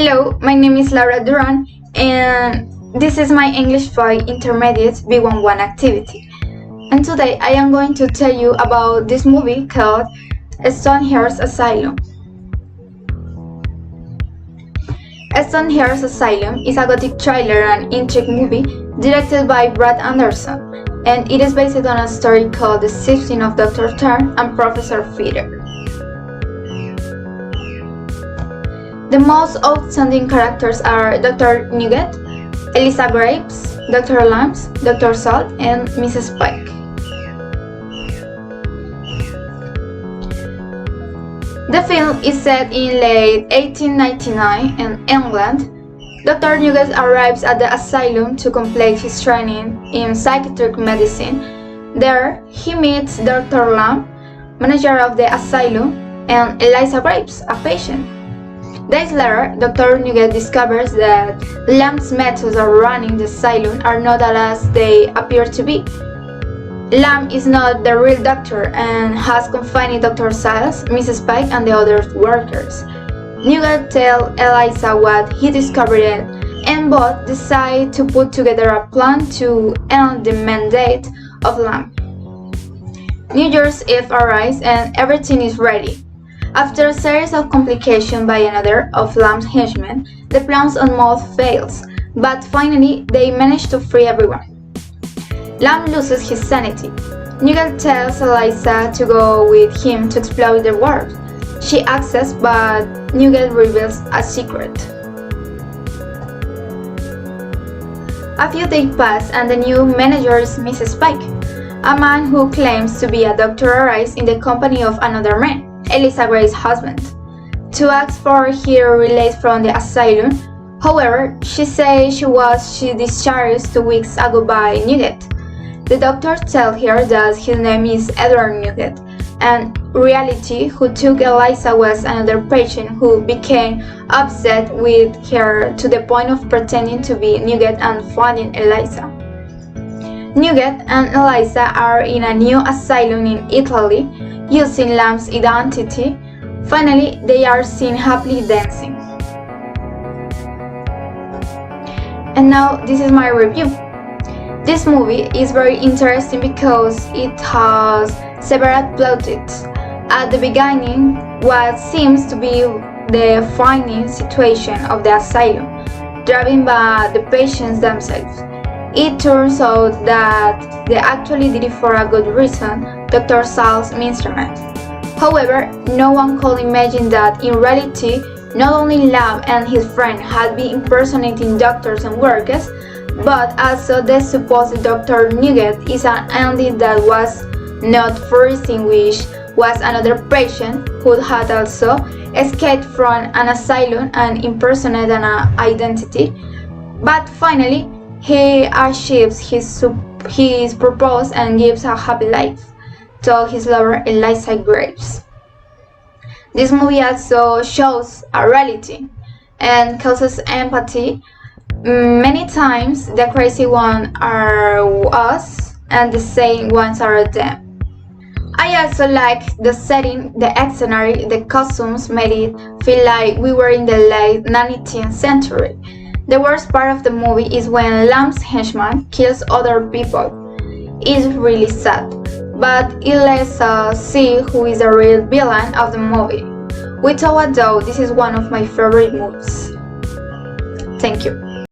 Hello, my name is Laura Duran, and this is my English 5 Intermediate B11 activity. And today I am going to tell you about this movie called STONEHEARTS ASYLUM. STONEHEARTS ASYLUM is a gothic thriller and intrigue movie directed by Brad Anderson, and it is based on a story called The Sifting of Dr. Turn and Professor Feeder. The most outstanding characters are Dr. Nugget, Eliza Graves, Dr. Lambs, Dr. Salt, and Mrs. Pike. The film is set in late 1899 in England. Dr. Nugget arrives at the asylum to complete his training in psychiatric medicine. There, he meets Dr. Lamb, manager of the asylum, and Eliza Graves, a patient. Days later, Dr. Nugget discovers that Lamb's methods of running the asylum are not as they appear to be. Lamb is not the real doctor and has confined Dr. Siles, Mrs. Pike, and the other workers. Nugget tells Eliza what he discovered, and both decide to put together a plan to end the mandate of Lamb. New Year's Eve arrives and everything is ready. After a series of complications by another of Lamb's henchmen, the plans almost fails, but finally they manage to free everyone. Lamb loses his sanity. Nugget tells Eliza to go with him to explore the world. She accepts, but Nugget reveals a secret. A few days pass and the new manager is Mrs. Pike. A man who claims to be a doctor arrives in the company of another man, Eliza Grace's husband, to ask for her release from the asylum. However, she says she was discharged 2 weeks ago by Nugget. The doctor tells her that his name is Edward Nugget, and reality who took Eliza was another patient who became upset with her to the point of pretending to be Nugget and finding Eliza. Nugget and Eliza are in a new asylum in Italy, using Lamb's identity. Finally, they are seen happily dancing. And now, this is my review. This movie is very interesting because it has several plot twists. At the beginning, what seems to be the finding situation of the asylum, driven by the patients themselves. It turns out that they actually did it for a good reason, Dr. Sal's instrument. However, no one could imagine that in reality, not only Lamb and his friend had been impersonating doctors and workers, but also the supposed Dr. Nugget is an entity that was not foreseen, which was another patient who had also escaped from an asylum and impersonated an identity. But finally, he achieves his purpose and gives a happy life to his lover Eliza Graves. This movie also shows a reality and causes empathy. Many times the crazy ones are us and the sane ones are them. I also like the setting, the scenery, the costumes made it feel like we were in the late 19th century. The worst part of the movie is when Lamb's henchman kills other people. It's really sad, but it lets us see who is the real villain of the movie. Without a doubt, this is one of my favorite movies. Thank you.